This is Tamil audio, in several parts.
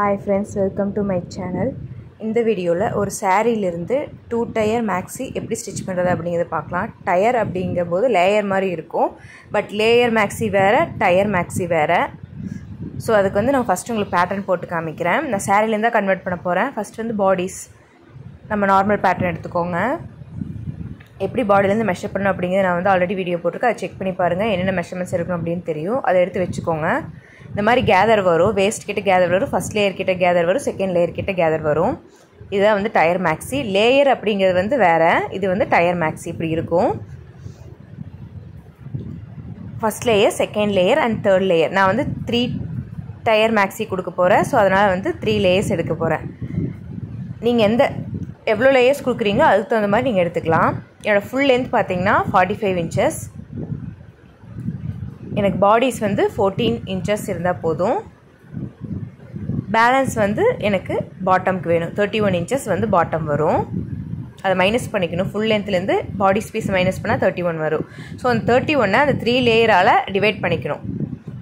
Hi friends, welcome to my channel. இந்த வீடியோல ஒரு சாரியில இருந்து 2 டயர் மேக்ஸி எப்படி ஸ்டிட்ச் பண்றது அப்படிங்கறத பார்க்கலாம். டயர் அப்படிங்கும்போது லேயர் மாதிரி இருக்கும். பட் லேயர் மேக்ஸி வேற, டயர் மேக்ஸி வேற. சோ அதுக்கு வந்து நான் ஃபர்ஸ்ட் உங்களுக்கு பேட்டர்ன் போட்டு காமிக்கிறேன். நான் சாரியில இருந்து கன்வர்ட் பண்ண போறேன். ஃபர்ஸ்ட் வந்து பாடிஸ் நம்ம நார்மல் பேட்டர்ன் எடுத்துக்கோங்க. எப்படி பாடில இருந்து மெஷர் பண்ணனும் அப்படிங்கறது நான் வந்து ஆல்ரெடி வீடியோ போட்டுருக்கேன். அதை செக் பண்ணி பாருங்க. என்னென்ன மெஷர்மென்ட்ஸ் இருக்கணும் அப்படினு தெரியும். அதை எடுத்து வெச்சுக்கோங்க. இந்த மாதிரி கேதர் வரும். வேஸ்ட் கிட்ட கேதர் வரும். ஃபர்ஸ்ட் லேயர் கிட்ட கேதர் வரும். செகண்ட் லேயர் கிட்ட கேதர் வரும். இதுதான் வந்து டயர் மேக்ஸி. லேயர் அப்படிங்கிறது வந்து வேற. இது வந்து டயர் மேக்ஸி இப்படி இருக்கும். First layer, second layer and third layer. நான் வந்து 3 டயர் மேக்ஸி கொடுக்க போறேன். சோ அதனால வந்து 3 லேயர்ஸ் எடுக்க போறேன். நீங்க எவ்வளவு லேயர்ஸ் கொடுக்குறீங்களோ அதுக்கு தகுந்த மாதிரி நீங்க எடுத்துக்கலாம். என்னோட ஃபுல் லென்த் பாத்தீங்கன்னா 45 inches. எனக்கு பாடிஸ் வந்து 14 inches இருந்தா போதும். பேலன்ஸ் வந்து எனக்கு பாட்டம்க்கு வேணும். 31 inches வந்து பாட்டம் வரும். அதை மைனஸ் பண்ணிக்கணும். ஃபுல் லென்த்லேருந்து பாடி ஸ்பேஸ் மைனஸ் பண்ணால் 31 வரும். ஸோ அந்த 31 அந்த 3 லேயரால் டிவைட் பண்ணிக்கணும்.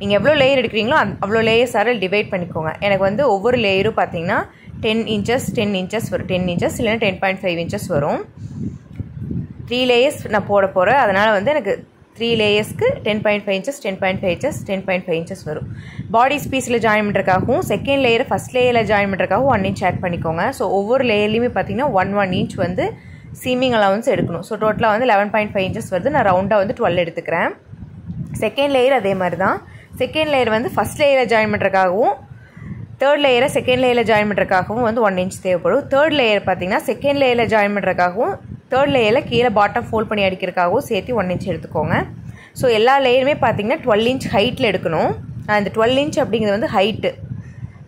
நீங்கள் எவ்வளோ லேயர் எடுக்கிறீங்களோ அவ்வளோ லேயர்ஸால் டிவைட் பண்ணிக்கோங்க. எனக்கு வந்து ஒவ்வொரு லேயரும் பார்த்தீங்கன்னா 10 inches 10 inches வரும். 10 inches இல்லைன்னா 10.5 inches வரும். 3 லேயர்ஸ் நான் போட போகிறேன். அதனால் வந்து எனக்கு 3 லேயர்ஸ்க்கு 10.5 inches 10.5 inches 10.5 inches வரும். பாடி ஸ்பீஸில் ஜாயின் பண்ணுறதுக்காகவும் செகண்ட் லேயர் ஃபர்ஸ்ட் லேயரில் ஜாயின் பண்ணுறதுக்காகவும் 1 inch ஆட் பண்ணிக்கோங்க. ஸோ ஒவ்வொரு லேயர்லையுமே பார்த்தீங்கன்னா 1 inch வந்து சீமிங் அலவன்ஸ் எடுக்கணும். ஸோ டோட்டலாக வந்து 11.5 inches வருது. நான் ரவுண்டாக வந்து 12 எடுத்துக்கிறேன். செகண்ட் லேயர் அதே மாதிரி தான். செகண்ட் லேயர் வந்து ஃபர்ஸ்ட் லேயரில் ஜாயின் பண்ணுறதுக்காகவும் தேர்ட் லேயரை செகண்ட் லேயரில் ஜாயின் பண்ணுறதுக்காகவும் வந்து 1 inch தேவைப்படும். தேர்ட் லேயர் பார்த்தீங்கன்னா செகண்ட் லேயரில் ஜாயின் பண்ணுறதுக்காகவும் தேர்ட் லேயரில் கீழே பாட்டம் ஃபோல்ட் பண்ணி அடிக்கிறதுக்காகவும் சேர்த்து 1 inch எடுத்துக்கோங்க. ஸோ எல்லா லேயருமே பார்த்தீங்கன்னா 12 inch ஹைட்டில் எடுக்கணும். அந்த 12 inch அப்படிங்கிறது வந்து ஹைட்டு.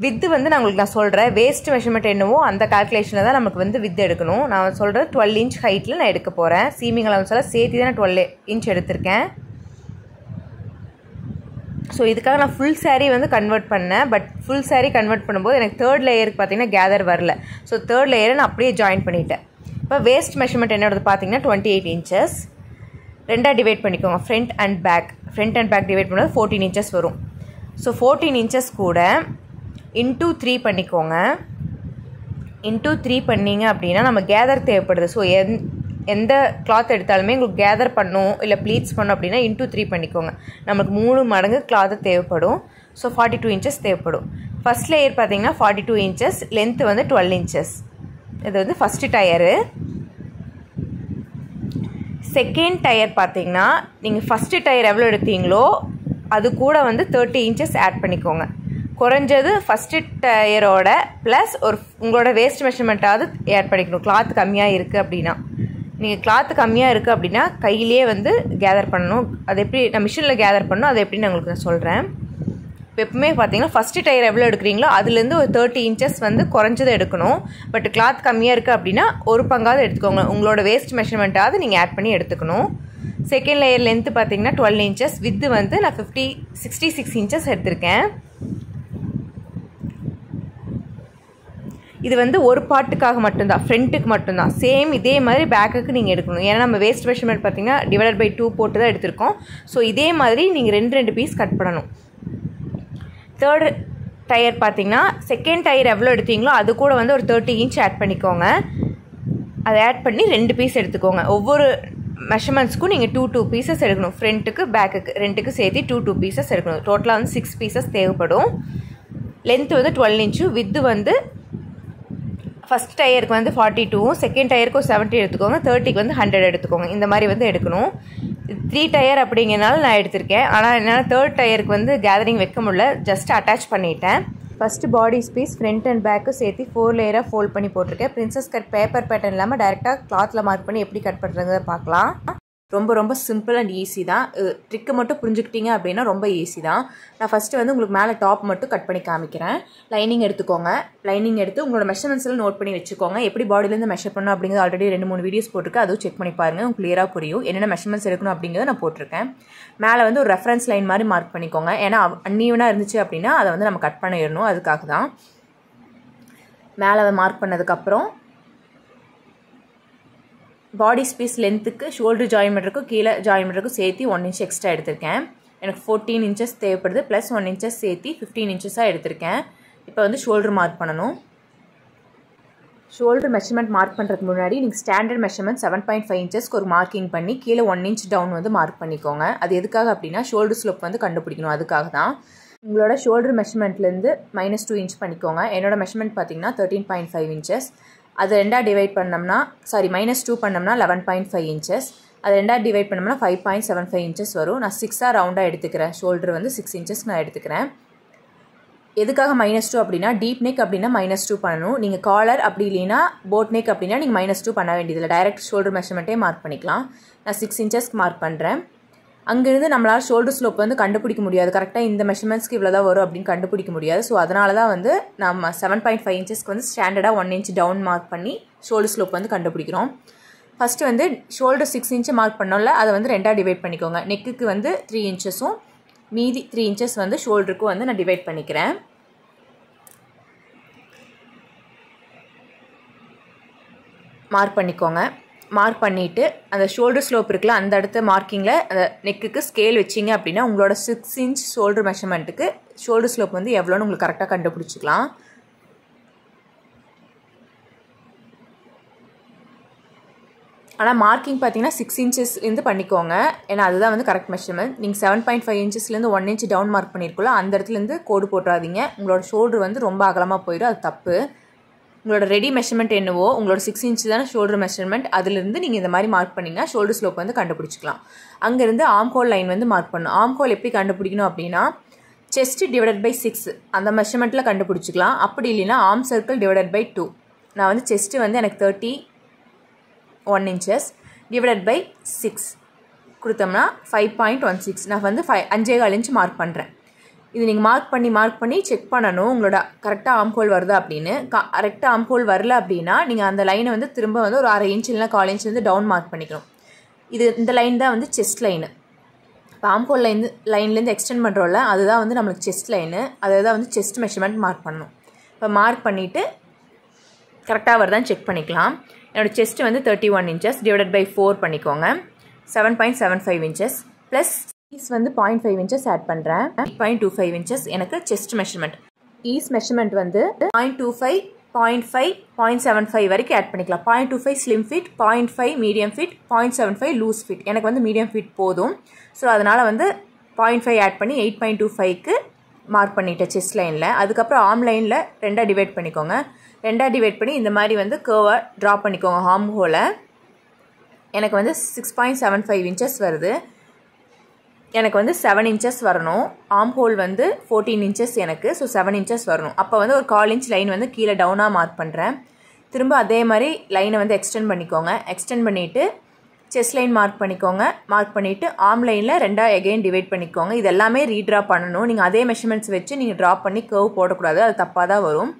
வித்து வந்து நான் சொல்கிறேன். வேஸ்ட் மெஷர்மெண்ட் என்னவோ அந்த கால்குலேஷனில் தான் நமக்கு வந்து வித்து எடுக்கணும். நான் சொல்கிறது 12 inch ஹைட்டில் நான் எடுக்க போகிறேன். சீமிங் அலவன்ஸ் எல்லாம் சேர்த்து தான் நான் 12 inch எடுத்திருக்கேன். ஸோ இதுக்காக நான் ஃபுல் சாரீ வந்து கன்வெர்ட் பண்ணேன். பட் ஃபுல் சாரீ கன்வெர்ட் பண்ணும்போது எனக்கு தேர்ட் லேயருக்கு பார்த்தீங்கன்னா கேதர் வரல. ஸோ தேர்ட் லேயரை நான் அப்படியே ஜாயின் பண்ணிட்டேன். இப்போ வேஸ்ட் மெஷர்மெண்ட் என்னோடது பார்த்தீங்கன்னா 28 inches. ரெண்டாக டிவைட் பண்ணிக்கோங்க. ஃப்ரண்ட் அண்ட் பேக் டிவைட் பண்ணும்போது 14 inches வரும். ஸோ 14 inches கூட இன்டூ 3 பண்ணிக்கோங்க. இன்டூ 3 பண்ணிங்க அப்படின்னா நம்ம கேதர் தேவைப்படுது. ஸோ எந்த கிளாத் எடுத்தாலுமே உங்களுக்கு கேதர் பண்ணும் இல்லை ப்ளீட்ஸ் பண்ணும் அப்படின்னா இன்டூ 3 பண்ணிக்கோங்க. நமக்கு 3 மடங்கு கிளாத்து தேவைப்படும். ஸோ 42 inches தேவைப்படும். ஃபர்ஸ்ட் லேயர் பார்த்தீங்கன்னா 42 inches, லென்த்து வந்து 12 inches. இது வந்து ஃபர்ஸ்ட் டயரு. செகண்ட் டயர் பார்த்தீங்கன்னா நீங்கள் ஃபர்ஸ்ட் டயர் எவ்வளோ எடுத்தீங்களோ அது கூட வந்து 30 inches ஆட் பண்ணிக்கோங்க. குறைஞ்சது ஃபர்ஸ்ட் டயரோட ப்ளஸ் உங்களோட வேஸ்ட் மெஷர்மெண்ட்டாவது ஆட் பண்ணிக்கணும். கிளாத் கம்மியாக இருக்குது அப்படின்னா, நீங்கள் கிளாத்து கம்மியாக இருக்குது அப்படின்னா கையிலே வந்து கேதர் பண்ணணும். அது எப்படி நான் மிஷினில் கேதர் பண்ணணும் அதை எப்படி நான் உங்களுக்கு சொல்கிறேன். இப்போ எப்பவுமே பார்த்தீங்கன்னா ஃபர்ஸ்ட் டயர் எவ்வளோ எடுக்கிறீங்களோ அதுலேருந்து ஒரு 30 inches வந்து குறைஞ்சதை எடுக்கணும். பட் கிளாத் கம்மியாக இருக்குது அப்படின்னா ஒரு பங்காவது எடுத்துக்கோங்க. உங்களோட வேஸ்ட் மெஷர்மெண்ட்டாவது நீங்கள் ஆட் பண்ணி எடுத்துக்கணும். செகண்ட் லேயர் லென்த்து பார்த்தீங்கன்னா 12 inches. வித்து வந்து நான் 66 inches எடுத்திருக்கேன். இது வந்து ஒரு பார்ட்டுக்காக மட்டும்தான், ஃப்ரண்ட்டுக்கு மட்டும்தான். சேம் இதே மாதிரி பேக்குக்கு நீங்கள் எடுக்கணும். ஏன்னா நம்ம வேஸ்ட் மெஷர்மெண்ட் பார்த்தீங்கன்னா டிவைடட் பை 2 போட்டு தான் எடுத்திருக்கோம். ஸோ இதே மாதிரி நீங்கள் 2 பீஸ் கட் பண்ணணும். தேர்டு டயர் பார்த்தீங்கன்னா செகண்ட் டயர் எவ்வளோ எடுத்தீங்களோ அது கூட வந்து ஒரு 30 inch ஆட் பண்ணிக்கோங்க. அதை ஆட் பண்ணி 2 பீஸ் எடுத்துக்கோங்க. ஒவ்வொரு மெஷர்மெண்ட்ஸ்க்கும் நீங்கள் 2 பீசஸ் எடுக்கணும். ஃப்ரண்ட்டுக்கு பேக்குக்கு 2க்கு சேர்த்து 2 பீசஸ் எடுக்கணும். டோட்டலாக வந்து 6 பீசஸ் தேவைப்படும். லென்த்து வந்து 12 inch. வித்து வந்து ஃபர்ஸ்ட் டயருக்கு வந்து 42, செகண்ட் டயருக்கு 70 எடுத்துக்கோங்க. 30க்கு வந்து 100 எடுத்துக்கோங்க. இந்த மாதிரி வந்து எடுக்கணும். 3 டயர் அப்படிங்கிறனால நான் எடுத்திருக்கேன். ஆனால் என்னால் தேர்ட் டயருக்கு வந்து கேதரிங் வைக்க முடியல. ஜஸ்ட் அட்டாச் பண்ணிட்டேன். First body SPICE front and back சேர்த்து 4 லேயராக ஃபோல்ட் பண்ணி போட்டிருக்கேன். பிரின்சஸ் கட் பேப்பர் பேட்டர்ன் இல்லாமல் டேரெக்டாக கிளாத்தில் மார்க் பண்ணி எப்படி கட் பண்ணுறதை பார்க்கலாம். ரொம்ப சிம்பிள் அண்ட் ஈஸி தான். ட்ரிக்கு மட்டும் புரிஞ்சுக்கிட்டீங்க அப்படின்னா ரொம்ப ஈஸி தான். நான் ஃபஸ்ட்டு வந்து உங்களுக்கு மேலே டாப் மட்டும் கட் பண்ணி காமிக்கிறேன். லைனிங் எடுத்துக்கோங்க. லைனிங் எடுத்து உங்களோட மெஷர்மெண்ட்ஸில் நோட் பண்ணி வச்சுக்கோங்க. எப்படி பாடியிலேருந்து மெஷர் பண்ணணும் அப்படிங்கிறது ஆல்ரெடி 2-3 வீடியோஸ் போட்டிருக்கு. அதுவும் செக் பண்ணி பாருங்கள். உங்களுக்கு கிளியராக புரியும் என்னென்ன மெஷர்மெண்ட்ஸ் எடுக்கணும் அப்படிங்கிறத நான் போட்டிருக்கேன். மேலே வந்து ஒரு ரெஃபரன்ஸ் லைன் மாதிரி மார்க் பண்ணிக்கோங்க. ஏன்னா அன்ஈவனாக இருந்துச்சு அப்படின்னா அதை வந்து நம்ம கட் பண்ணிடணும். அதுக்காக தான் மேலே அதை மார்க் பண்ணதுக்கப்புறம் பாடி ஸ்பீஸ் லென்த்துக்கு ஷோல்டர் ஜாயின் பண்ணுறதுக்கும் கீழே ஜாயின் பண்ணுறதுக்கும் சேர்த்து 1 inch எக்ஸ்ட்ரா எடுத்திருக்கேன். எனக்கு 14 inches தேவைப்படுது. ப்ளஸ் 1 inches சேர்த்து 15 inches எடுத்திருக்கேன். இப்போ வந்து ஷோல்டர் மார்க் பண்ணணும். ஷோல்டர் மெஷர்மெண்ட் மார்க் பண்ணுறதுக்கு முன்னாடி நீங்கள் ஸ்டாண்டர்ட் மெஷர்மெண்ட் 7.5 இன்ச்சஸ்க்கு ஒரு மார்க்கிங் பண்ணி கீழே 1 inch டவுன் வந்து மார்க் பண்ணிக்கோங்க. அது எதுக்காக அப்படின்னா ஷோல்டர் ஸ்லோப் வந்து கண்டுபிடிக்கணும். அதுக்காக தான். உங்களோட ஷோல்டர் மெஷர்மெண்ட்லேருந்து -2 inch பண்ணிக்கோங்க. என்னோட மெஷர்மெண்ட் பார்த்தீங்கன்னா 13.5 inches. அது ரெண்டாக டிவைட் பண்ணோம்னா -2 பண்ணோம்னா 11.5 inches. அது ரெண்டாக டிவைட் பண்ணோம்னா 5.75 inches வரும். நான் 6ஆக ரவுண்டாக எடுத்துக்கிறேன். ஷோல்டர் வந்து 6 inches நான் எடுத்துக்கிறேன். எதுக்காக -2 அப்படின்னா டீப் நெக் அப்படின்னா -2 பண்ணணும். நீங்கள் காலர் அப்படி இல்லைன்னா போட் நெக் அப்படின்னா நீங்கள் -2 பண்ண வேண்டியதில்லை. டைரக்ட் ஷோல்டர் மெஷர்மெண்ட்டே மார்க் பண்ணிக்கலாம். நான் 6 inchesக்கு மார்க் பண்ணுறேன். அங்கேருந்து நம்மளால் ஷோல்டர் ஸ்லோப் வந்து கண்டுபிடிக்க முடியாது. கரெக்டாக இந்த மெஷர்மெண்ட்ஸ்க்கு இவ்வளோ தான் வரும் அப்படின்னு கண்டுபிடிக்க முடியாது. ஸோ அதனால தான் வந்து நம்ம 7.5 inchesக்கு வந்து ஸ்டாண்டர்டாக 1 inch டவுன் மார்க் பண்ணி ஷோல்டர் ஸ்லோப் வந்து கண்டுபிடிக்கிறோம். ஃபஸ்ட்டு வந்து ஷோல்டர் 6 inch மார்க் பண்ணோம்ல, அதை வந்து ரெண்டாக டிவைட் பண்ணிக்கோங்க. நெக்குக்கு வந்து 3 inchஸும் மீதி 3 inches வந்து ஷோல்டருக்கு வந்து நான் டிவைட் பண்ணிக்கிறேன். மார்க் பண்ணிக்கோங்க. மார்க் பண்ணிவிட்டு அந்த ஷோல்டர் ஸ்லோப் இருக்குல்ல, அந்த இடத்த மார்க்கிங்கில் அந்த நெக்குக்கு ஸ்கேல் வச்சிங்க அப்படின்னா உங்களோட 6 inch ஷோல்டர் மெஷர்மெண்ட்டுக்கு ஷோல்டர் ஸ்லோப் வந்து எவ்வளோன்னு உங்களுக்கு கரெக்டாக கண்டுபிடிச்சிக்கலாம். ஆனால் மார்க்கிங் பார்த்தீங்கன்னா 6 inchesலேருந்து பண்ணிக்கோங்க. ஏன்னா அதுதான் வந்து கரெக்ட் மெஷர்மெண்ட். நீங்கள் 7.5 inchesலேருந்து 1 inch டவுன் மார்க் பண்ணியிருக்கோம்ல, அந்த இடத்துலேருந்து கோடு போட்டுறாதீங்க. உங்களோட ஷோல்டர் வந்து ரொம்ப அகலமாக போயிடும். அது தப்பு. உங்களோட ரெடி மெஷர்மெண்ட் என்னவோ, உங்களோட 6 inch தானே ஷோல்டர் மெஷர்மெண்ட், அதுலேருந்து நீங்கள் இந்த மாதிரி மார்க் பண்ணிங்கன்னா ஷோல்டர் ஸ்லோப் வந்து கண்டுபிடிச்சிக்கலாம். அங்கேருந்து ஆர்ம் ஹோல் லைன் வந்து மார்க் பண்ணணும். ஆர்ம் ஹோல் எப்படி கண்டுபிடிக்கணும் அப்படின்னா செஸ்ட் டிவைடட் பை 6 அந்த மெஷர்மெண்ட்டில் கண்டுபிடிச்சிக்கலாம். அப்படி இல்லைன்னா ஆர்ம் சர்க்கிள் டிவைடட் பை 2. நான் வந்து செஸ்ட்டு வந்து எனக்கு 31 inches டிவைடட் பை 6 கொடுத்தோம்னா 5.16. நான் வந்து 5.25 inch மார்க் பண்ணுறேன். இது நீங்கள் மார்க் பண்ணி செக் பண்ணணும் உங்களோட கரெக்டாக ஆர்ம் ஹோல் வருதா அப்படின்னு. கரெக்டாக ஆர்ம் ஹோல் வரல அப்படின்னா நீங்கள் அந்த லைனை வந்து திரும்ப வந்து ஒரு 1/2 inch இல்லைனா 1/4 inch வந்து டவுன் மார்க் பண்ணிக்கணும். இந்த லைன் தான் வந்து செஸ்ட் லைனு. இப்போ ஆர்ம் ஹோல் லைன்லேருந்து எக்ஸ்டெண்ட் பண்ணுறோம்ல, அதுதான் வந்து நம்மளுக்கு செஸ்ட் லைனு. அதை தான் வந்து செஸ்ட் மெஷர்மெண்ட் மார்க் பண்ணணும். இப்போ மார்க் பண்ணிவிட்டு கரெக்டாக வருதான்னு செக் பண்ணிக்கலாம். என்னோடய செஸ்ட்டு வந்து 31 inches டிவைடட் பை 4 பண்ணிக்கோங்க. 7.75 inches ப்ளஸ் ஈஸ் வந்து 0.5 inches ஆட் பண்ணுறேன். 0.25 inches எனக்கு செஸ்ட் மெஷர்மெண்ட். ஈஸ் மெஷர்மெண்ட் வந்து 0.25, 0.5, 0.75 வரைக்கும் ஆட் பண்ணிக்கலாம். 0.25 slim fit, 0.5 medium fit, 0.75 loose fit. எனக்கு வந்து மீடியம் ஃபிட் போதும். ஸோ அதனால் வந்து 0.5 ஆட் பண்ணி 8.25க்கு மார்க் பண்ணிட்டேன் செஸ்ட் லைனில். அதுக்கப்புறம் ஆர்ம் லைனில் ரெண்டாக டிவைட் பண்ணிக்கோங்க. ரெண்டாக டிவைட் பண்ணி இந்த மாதிரி வந்து கர்வை ட்ரா பண்ணிக்கோங்க ஆர்ம் ஹோலை. எனக்கு வந்து 6.75 inches வருது. எனக்கு வந்து 7 inches வரணும். ஆர்ம் ஹோல் வந்து 14 inches எனக்கு. ஸோ 7 inches வரணும். அப்போ வந்து ஒரு 1/4 inch லைன் வந்து கீழே டவுனாக மார்க் பண்ணுறேன். திரும்ப அதே மாதிரி லைனை வந்து எக்ஸ்டெண்ட் பண்ணிக்கோங்க. எக்ஸ்டெண்ட் பண்ணிவிட்டு செஸ்ட் லைன் மார்க் பண்ணிக்கோங்க. மார்க் பண்ணிவிட்டு ஆர்ம் லைனில் ரெண்டாக எகெயின் டிவைட் பண்ணிக்கோங்க. இது எல்லாமே ரீட்ரா பண்ணணும். நீங்கள் அதே மெஷர்மெண்ட்ஸ் வச்சு நீங்கள் ட்ரா பண்ணி கர்வ் போடக்கூடாது. அது தப்பாக தான் வரும்.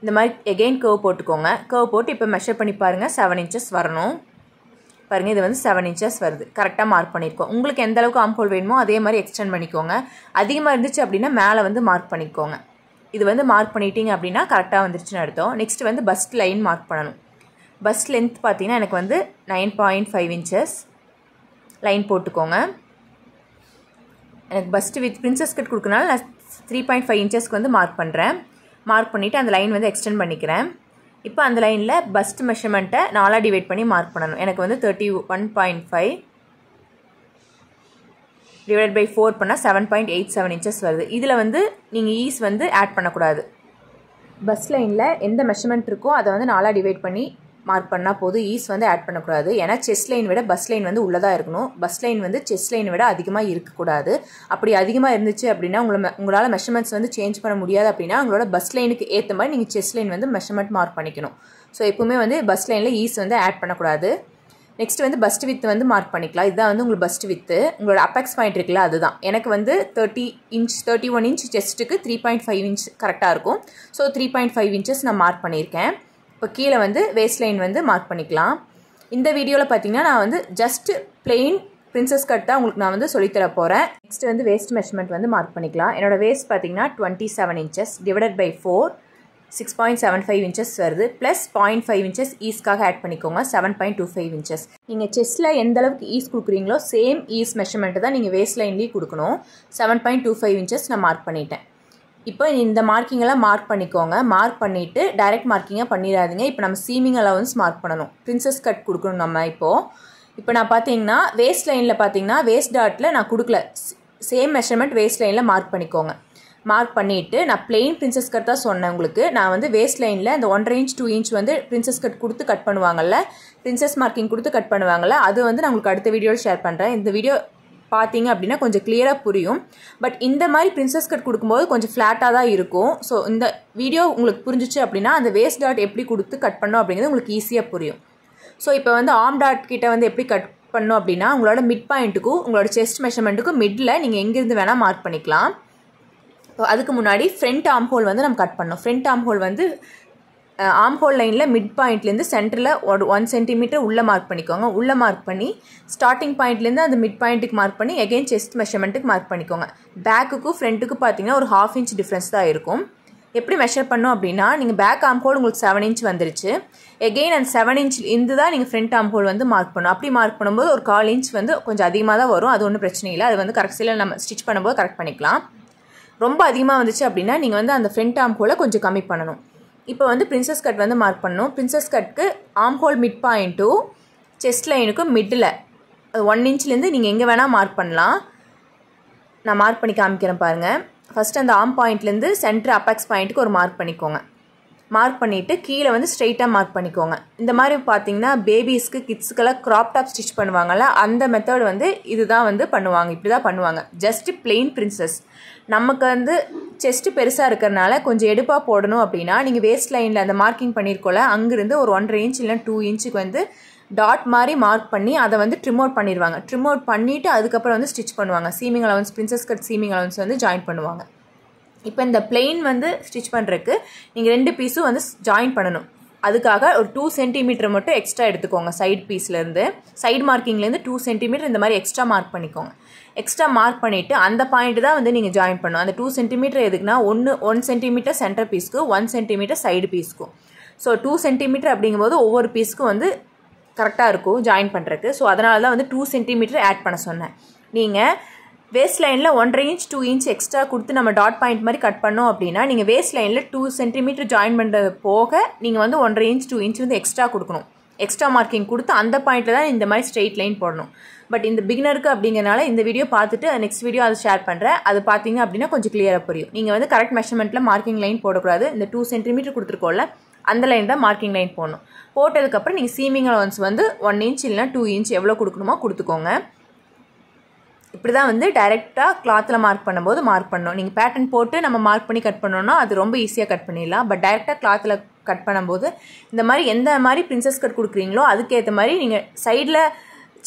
இந்த மாதிரி எகெயின் கர்வ் போட்டுக்கோங்க. கர்வ் போட்டு இப்போ மெஷர் பண்ணி பாருங்கள். 7 inches வரணும். பாருங்கள், இது வந்து 7 inches வருது. கரெக்டாக மார்க் பண்ணியிருக்கோம். உங்களுக்கு எந்த அளவுக்கு ஆர்ம் ஹோல் வேணுமோ அதே மாதிரி எக்ஸ்டெண்ட் பண்ணிக்கோங்க. அதிகமாக இருந்துச்சு அப்படின்னா மேலே வந்து மார்க் பண்ணிக்கோங்க. இது வந்து மார்க் பண்ணிட்டீங்க அப்படின்னா கரெக்டாக வந்துருச்சுன்னு அர்த்தம். நெக்ஸ்ட் வந்து பஸ்ட் லைன் மார்க் பண்ணணும். பஸ்ட் லென்த் பார்த்தீங்கன்னா எனக்கு வந்து 9.5 inches லைன் போட்டுக்கோங்க. எனக்கு பஸ்ட் வித் பிரின்சஸ் கட் கொடுக்கறனால நான் 3.5 inchesக்கு வந்து மார்க் பண்ணுறேன். மார்க் பண்ணிவிட்டு அந்த லைன் வந்து எக்ஸ்டெண்ட் பண்ணிக்கிறேன். இப்போ அந்த லைனில் பஸ்ட் மெஷர்மெண்ட்டை 4ஆக டிவைட் பண்ணி மார்க் பண்ணணும். எனக்கு வந்து 31.5 டிவைட் பை 4 பண்ணால் 7.87 inches வருது. இதில் வந்து நீங்கள் ஈஸ் வந்து ஆட் பண்ணக்கூடாது. பஸ் லைனில் எந்த மெஷர்மெண்ட் இருக்கோ அதை வந்து 4ஆக டிவைட் பண்ணி மார்க் பண்ணால் போதும். ஈஸ் வந்து ஆட் பண்ணக்கூடாது. ஏன்னா செஸ்ட் லைன் விட பஸ் லைன் வந்து உள்ளதாக இருக்கணும். பஸ் லைன் வந்து செஸ்ட் லைனை விட அதிகமாக இருக்கக்கூடாது. அப்படி அதிகமாக இருந்துச்சு அப்படின்னா உங்களால் மெஷர்மெண்ட்ஸ் வந்து சேஞ்ச் பண்ண முடியாது. அப்படின்னா உங்களோட பஸ் லைனுக்கு ஏற்ற மாதிரி நீங்கள் செஸ்ட் லைன் வந்து மெஷர்மெண்ட் மார்க் பண்ணிக்கணும். ஸோ எப்பவுமே வந்து பஸ் லைனில் ஈஸ் வந்து ஆட் பண்ணக்கூடாது. நெக்ஸ்ட் வந்து பஸ்ட் வித் வந்து மார்க் பண்ணிக்கலாம். இதுதான் வந்து உங்களுக்கு பஸ்ட் வித்து. உங்களோட அப்பெக்ஸ் பாயிண்ட் இருக்குல்ல, அதுதான். எனக்கு வந்து 31 inch செஸ்ட்டுக்கு 3.5 inch கரெக்டாக இருக்கும். ஸோ 3.5 inches நான் மார்க் பண்ணியிருக்கேன். இப்போ கீழே வந்து வேஸ்ட் லைன் வந்து மார்க் பண்ணிக்கலாம். இந்த வீடியோவில் பார்த்தீங்கன்னா நான் வந்து ஜஸ்ட் பிளெயின் பிரின்சஸ் கட் தான் உங்களுக்கு நான் வந்து சொல்லித்தர போகிறேன். நெக்ஸ்ட் வந்து வேஸ்ட் மெஷர்மெண்ட் வந்து மார்க் பண்ணிக்கலாம். என்னோட வேஸ்ட் பார்த்தீங்கன்னா 27 inches டிவைடட் பை 4 6.75 inches வருது. ப்ளஸ் 0.5 inches ஈஸ்க்காக ஆட் பண்ணிக்கோங்க. 7.25 inches. நீங்கள் செஸ்ட்டில் எந்த அளவுக்கு ஈஸ் கொடுக்குறீங்களோ சேம் ஈஸ் மெஷர்மெண்ட்டு தான் நீங்கள் வேஸ்ட் லைன்லேயும் கொடுக்கணும். 7.25 inches நான் மார்க் பண்ணிட்டேன். இப்போ இந்த மார்க்கிங்கெல்லாம் மார்க் பண்ணிக்கோங்க. மார்க் பண்ணிவிட்டு டைரக்ட் மார்க்கிங்காக பண்ணிடாதீங்க. இப்போ நம்ம சீமிங் அலவன்ஸ் மார்க் பண்ணணும். பிரின்சஸ் கட் கொடுக்கணும் நம்ம. இப்போ நான் பார்த்தீங்கன்னா வேஸ்ட் லைனில் பார்த்தீங்கன்னா வேஸ்ட் டாட்டில் நான் கொடுக்கல. சேம் மெஷர்மெண்ட் வேஸ்ட் லைனில் மார்க் பண்ணிக்கோங்க. மார்க் பண்ணிவிட்டு நான் பிளெயின் பிரின்சஸ் கட் தான் சொன்னேன் உங்களுக்கு. நான் வந்து வேஸ்ட் லைனில் இந்த 1.5 inch 2 inch வந்து பிரின்சஸ் கட் கொடுத்து கட் பண்ணுவாங்கல்ல, பிரின்சஸ் மார்க்கிங் கொடுத்து கட் பண்ணுவாங்கல்ல, அது வந்து நான் உங்களுக்கு அடுத்த வீடியோவில் ஷேர் பண்ணுறேன். இந்த வீடியோ பார்த்தீங்க அப்படின்னா கொஞ்சம் கிளியராக புரியும். பட் இந்த மாதிரி பிரின்சஸ் கட் கொடுக்கும்போது கொஞ்சம் ஃப்ளாட்டாக தான் இருக்கும். ஸோ இந்த வீடியோ உங்களுக்கு புரிஞ்சிச்சு அப்படின்னா அந்த வேஸ்ட் டாட் எப்படி கொடுத்து கட் பண்ணோம் அப்படிங்கிறது உங்களுக்கு ஈஸியாக புரியும். ஸோ இப்போ வந்து ஆர்ம் டாட் கிட்ட வந்து எப்படி கட் பண்ணோம் அப்படின்னா உங்களோட மிட் பாயிண்ட்டுக்கும் உங்களோட செஸ்ட் மெஷர்மெண்ட்டுக்கும் மிடில் நீங்கள் எங்கேருந்து வேணால் மார்க் பண்ணிக்கலாம். அதுக்கு முன்னாடி ஃப்ரண்ட் ஆர்ம் ஹோல் வந்து நம்ம கட் பண்ணோம். ஃப்ரண்ட் ஆர்ம் ஹோல் வந்து ஆர்ம் ஹோல் லைனில் மிட் பாயிண்ட்லேருந்து சென்டரில் ஒரு 1 cm உள்ளே மார்க் பண்ணிக்கோங்க. உள்ளே மார்க் பண்ணி ஸ்டார்டிங் பாயிண்ட்லேருந்து அந்த மிட் பாயிண்ட்டுக்கு மார்க் பண்ணி எகெயின் செஸ்ட் மெஷர்மெண்ட்டுக்கு மார்க் பண்ணிக்கோங்க. பேக்குக்கும் ஃப்ரண்ட்டுக்கும் பார்த்தீங்கன்னா ஒரு 1/2 inch டிஃப்ரென்ஸ் தான் இருக்கும். எப்படி மெஷர் பண்ணோம் அப்படின்னா நீங்கள் பேக் ஆர்ம் ஹோல் உங்களுக்கு 7 inch வந்துருச்சு. எகெயின் அந்த 7 inch இருந்து தான் நீங்கள் ஃப்ரண்ட் ஆர்ம் ஹோல் வந்து மார்க் பண்ணணும். அப்படி மார்க் பண்ணும்போது ஒரு 1/4 inch வந்து கொஞ்சம் அதிகமாக தான் வரும். அது ஒன்றும் பிரச்சனை இல்லை. அது வந்து கரெக்டாக நம்ம ஸ்டிச் பண்ணும்போது கரெக்ட் பண்ணிக்கலாம். ரொம்ப அதிகமாக வந்துச்சு அப்படின்னா நீங்கள் வந்து அந்த ஃப்ரண்ட் ஆர்ம் ஹோலை கொஞ்சம் கம்மி பண்ணணும். இப்போ வந்து பிரின்சஸ் கட் வந்து மார்க் பண்ணணும். பிரின்சஸ் கட்க்கு ஆர்ம் ஹோல் மிட் பாயிண்ட்டும் செஸ்ட் லைனுக்கும் மிட்டில் 1 inchலேருந்து நீங்கள் எங்கே வேணால் மார்க் பண்ணலாம். நான் மார்க் பண்ணி காமிக்கிறேன் பாருங்கள். ஃபஸ்ட்டு அந்த ஆர்ம் பாயிண்ட்லேருந்து சென்டர் அப்பெக்ஸ் பாயிண்ட்டுக்கு ஒரு மார்க் பண்ணிக்கோங்க. மார்க் பண்ணிவிட்டு கீழே வந்து ஸ்ட்ரெயிட்டாக மார்க் பண்ணிக்கோங்க. இந்த மாதிரி பார்த்தீங்கன்னா பேபிஸ்க்கு கிட்ஸுக்கெல்லாம் க்ராப் டாப் ஸ்டிச் பண்ணுவாங்கள்ல, அந்த மெத்தட் வந்து இதுதான் வந்து பண்ணுவாங்க. இப்படி தான் பண்ணுவாங்க. Just plain princess. நமக்கு வந்து செஸ்ட்டு பெருசாக இருக்கிறனால கொஞ்சம் எடுப்பாக போடணும் அப்படின்னா நீங்கள் வேஸ்ட் லைனில் அந்த மார்க்கிங் பண்ணியிருக்கோல அங்கேருந்து ஒரு 1.5 inch இல்லை 2 inch வந்து டாட் மாதிரி மார்க் பண்ணி அதை வந்து ட்ரிம் அவுட் பண்ணிடுவாங்க. ட்ரிம் அவுட் பண்ணிவிட்டு அதுக்கப்புறம் வந்து ஸ்டிச் பண்ணுவாங்க. Seaming allowance princess cut seaming allowance வந்து ஜாயின் பண்ணுவாங்க. இப்போ இந்த பிளெயின் வந்து ஸ்டிச் பண்ணுறதுக்கு நீங்கள் 2 பீஸும் வந்து ஜாயின் பண்ணணும். அதுக்காக ஒரு 2 cm மட்டும் எக்ஸ்ட்ரா எடுத்துக்கோங்க. சைடு பீஸ்லேருந்து சைடு மார்க்கிங்லேருந்து 2 cm இந்த மாதிரி எக்ஸ்ட்ரா மார்க் பண்ணிக்கோங்க. எக்ஸ்ட்ரா மார்க் பண்ணிவிட்டு அந்த பாயிண்ட் தான் வந்து நீங்கள் ஜாயின் பண்ணணும். அந்த 2 cm எதுக்குன்னா 1 cm சென்டர் பீஸ்க்கு 1 cm சைடு பீஸ்க்கும். ஸோ 2 cm அப்படிங்கும்போது ஒவ்வொரு பீஸ்க்கும் வந்து கரெக்டாக இருக்கும் ஜாயின் பண்ணுறதுக்கு. ஸோ அதனால தான் வந்து 2 cm ஆட் பண்ண சொன்னேன். நீங்கள் வேஸ்ட் லைனில் 1.5 inch 2 inch எக்ஸ்ட்ரா கொடுத்து நம்ம டாட் பாயிண்ட் மாதிரி கட் பண்ணோம் அப்படின்னா நீங்கள் வேஸ்ட் லைனில் 2 cm ஜாயின் பண்ணுறது போக நீங்கள் வந்து 1.5 inch 2 inch வந்து எக்ஸ்ட்ரா கொடுக்கணும். எக்ஸ்ட்ரா மார்க்கிங் கொடுத்து அந்த பாயிண்ட்டில் தான் இந்த மாதிரி ஸ்ட்ரெயிட் லைன் போடணும். பட் இந்த பிகினருக்கு அப்படிங்கிறனால இந்த வீடியோ பார்த்துட்டு நெக்ஸ்ட் வீடியோ அதை ஷேர் பண்ணுறேன். அது பார்த்தீங்க அப்படின்னா கொஞ்சம் கிளியராக புரியும். நீங்கள் வந்து கரெக்ட் மெஷர்மெண்ட்டில் மார்க்கிங் லைன் போடக்கூடாது. இந்த 2 cm கொடுத்துருக்கோம்ல அந்த லைன் தான் மார்க்கிங் லைன் போடணும். போட்டதுக்கப்புறம் நீங்கள் சீமிங் அலவன்ஸ் வந்து 1 inch இல்லைனா 2 inch எவ்வளோ கொடுக்கணுமோ கொடுத்துக்கோங்க. இப்படி தான் வந்து டைரெக்டாக கிளாத்தில் மார்க் பண்ணும்போது மார்க் பண்ணணும். நீங்கள் பேட்டர்ன் போட்டு நம்ம மார்க் பண்ணி கட் பண்ணோன்னா அது ரொம்ப ஈஸியாக கட் பண்ணிடலாம். பட் டைரெக்டாக கிளாத்தில் கட் பண்ணும்போது இந்த மாதிரி எந்த மாதிரி பிரின்சஸ் கட் கொடுக்குறீங்களோ அதுக்கேற்ற மாதிரி நீங்கள் சைடில்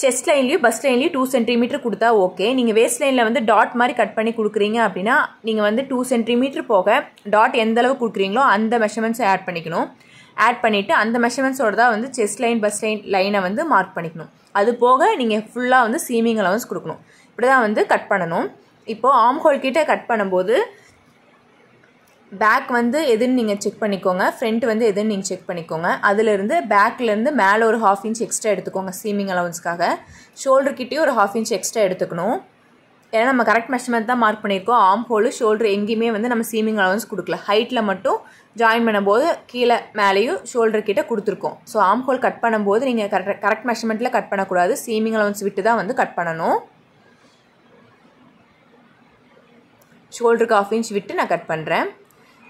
செஸ்ட் லைன்லேயும் பஸ் லைன்லேயும் 2 cm கொடுத்தா ஓகே. நீங்கள் வேஸ்ட் லைனில் வந்து டாட் மாதிரி கட் பண்ணி கொடுக்குறீங்க அப்படின்னா நீங்கள் வந்து 2 cm போக டாட் எந்த அளவு கொடுக்குறீங்களோ அந்த மெஷர்மெண்ட்ஸை ஆட் பண்ணிக்கணும். ஆட் பண்ணிவிட்டு அந்த மெஷர்மெண்ட்ஸோடு தான் வந்து செஸ்ட் லைன் பஸ் லைனை வந்து மார்க் பண்ணிக்கணும். அது போக நீங்கள் ஃபுல்லாக வந்து சீமிங் அலவன்ஸ் கொடுக்கணும். இப்படி தான் வந்து கட் பண்ணணும். இப்போது ஆர்ம் ஹோல் கிட்ட கட் பண்ணும்போது பேக் வந்து எதுன்னு நீங்கள் செக் பண்ணிக்கோங்க. ஃப்ரண்ட் வந்து எதுன்னு நீங்கள் செக் பண்ணிக்கோங்க. அதிலிருந்து பேக்லேருந்து மேலே ஒரு 1/2 inch எக்ஸ்ட்ரா எடுத்துக்கோங்க சீமிங் அலவன்ஸ்க்காக. ஷோல்டர் கிட்டேயும் ஒரு 1/2 inch எக்ஸ்ட்ரா எடுத்துக்கணும். ஏன்னா நம்ம கரெக்ட் மெஷர்மெண்ட் தான் மார்க் பண்ணியிருக்கோம். ஆர்ம் ஹோலு ஷோல்டர் எங்கேயுமே வந்து நம்ம சீமிங் அலவன்ஸ் கொடுக்கல. ஹைட்டில் மட்டும் ஜாயின் பண்ணும்போது கீழே மேலேயும் ஷோல்டர் கிட்ட கொடுத்துருக்கோம். ஸோ ஆர்ம் ஹோல் கட் பண்ணும்போது நீங்கள் கரெக்ட் மெஷர்மெண்ட்டில் கட் பண்ணக்கூடாது. சீமிங் அலவன்ஸ் விட்டு தான் வந்து கட் பண்ணணும். ஷோல்டருக்கு 1/2 inch விட்டு நான் கட் பண்ணுறேன்.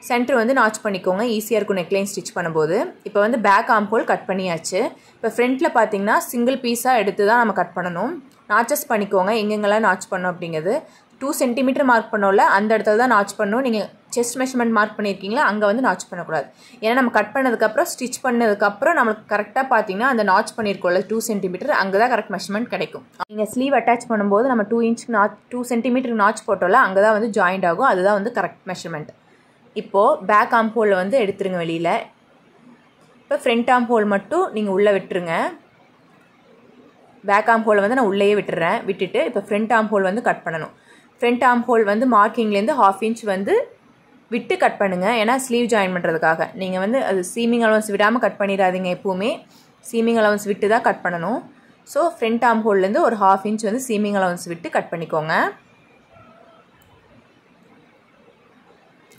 சென்டர் வந்து நாச் பண்ணிக்கோங்க. ஈஸியாக இருக்கும் நெக்லைன் ஸ்டிச் பண்ணும்போது. இப்போ வந்து பேக் ஆர்ம் ஹோல் கட் பண்ணியாச்சு. இப்போ ஃப்ரண்ட்டில் பார்த்தீங்கன்னா சிங்கிள் பீஸாக எடுத்து தான் நம்ம கட் பண்ணணும். நாச்சஸ் பண்ணிக்கோங்க எங்கெங்கெல்லாம் நாச் பண்ணோம் அப்படிங்கிறது. 2 cm மார்க் பண்ணோம்ல அந்த இடத்துல தான் நாச் பண்ணணும். நீங்கள் செஸ்ட் மெஷர்மெண்ட் மார்க் பண்ணியிருக்கீங்களா அங்கே வந்து நாச் பண்ணக்கூடாது. ஏன்னா நம்ம கட் பண்ணதுக்கப்புறம் ஸ்டிச் பண்ணதுக்கப்புறம் நம்மளுக்கு கரெக்டாக பார்த்தீங்கன்னா அந்த நாச் பண்ணியிருக்கோம்ல 2 cm அங்கே தான் கரெக்ட் மெஷர்மெண்ட் கிடைக்கும். நீங்கள் ஸ்லீவ் அட்டாச் பண்ணும்போது நம்ம 2 cm நாச் போட்டோம்ல அங்கே தான் வந்து ஜாயிண்ட் ஆகும். அதுதான் வந்து கரெக்ட் மெஷர்மெண்ட். இப்போது பேக் ஆர்ம் ஹோலில் வந்து எடுத்துருங்க வெளியில். இப்போ ஃப்ரண்ட் ஆர்ம் ஹோல் மட்டும் நீங்கள் உள்ளே விட்டுருங்க. பேக் ஆர்ம் ஹோலை வந்து நான் உள்ளேயே விட்டுறேன். விட்டுட்டு இப்போ ஃப்ரண்ட் ஆர்ம் ஹோல் வந்து கட் பண்ணணும். ஃப்ரண்ட் ஆர்ம் ஹோல் வந்து மார்க்கிங்லேருந்து 1/2 inch வந்து விட்டு கட் பண்ணுங்கள். ஏன்னா ஸ்லீவ் ஜாயின் பண்ணுறதுக்காக. நீங்கள் வந்து அது சீமிங் அலவன்ஸ் விடாமல் கட் பண்ணிடாதீங்க. எப்போவுமே சீமிங் அலவன்ஸ் விட்டு தான் கட் பண்ணணும். ஸோ ஃப்ரண்ட் ஆர்ம் ஹோல்லேருந்து ஒரு 1/2 inch வந்து சீமிங் அலவன்ஸ் விட்டு கட் பண்ணிக்கோங்க.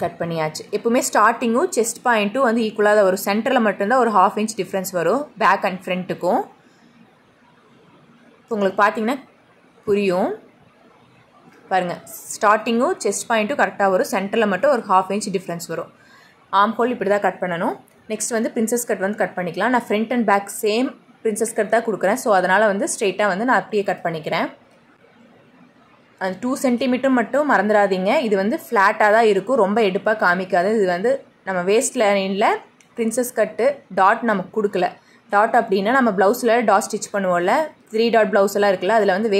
கட் பண்ணியாச்சு. எப்பவுமே ஸ்டார்டிங்கும் செஸ்ட் பாயிண்ட்டும் வந்து ஈக்குவலாக தான் வரும். சென்டரில் மட்டும்தான் ஒரு 1/2 inch டிஃப்ரென்ஸ் வரும் பேக் அண்ட் ஃப்ரண்ட்டுக்கும். இப்போ உங்களுக்கு பார்த்தீங்கன்னா புரியும் பாருங்கள். ஸ்டார்டிங்கும் செஸ்ட் பாயிண்ட்டும் கரெக்டாக வரும். சென்டரில் மட்டும் ஒரு 1/2 inch டிஃப்ரென்ஸ் வரும். ஆர்ம் ஹோல் இப்படி தான் கட் பண்ணணும். நெக்ஸ்ட் வந்து பிரின்சஸ் கட் வந்து கட் பண்ணிக்கலாம். நான் front and back same princess cut தான் கொடுக்குறேன். ஸோ அதனால் வந்து ஸ்ட்ரெயிட்டாக வந்து நான் அப்படியே கட் பண்ணிக்கிறேன். அது 2 cm மட்டும் மறந்துடாதீங்க. இது வந்து ஃப்ளாட்டாக தான் இருக்கும், ரொம்ப எடுப்பாக காமிக்காது. இது வந்து நம்ம வேஸ்ட் லைனில் பிரின்சஸ் கட்டு டாட் நமக்கு கொடுக்கல. டாட் அப்படின்னா நம்ம ப்ளவுஸில் டாட் ஸ்டிச் பண்ணுவோம்ல, 3 dot ப்ளவுஸ் எல்லாம் இருக்குல்ல, அதில் வந்து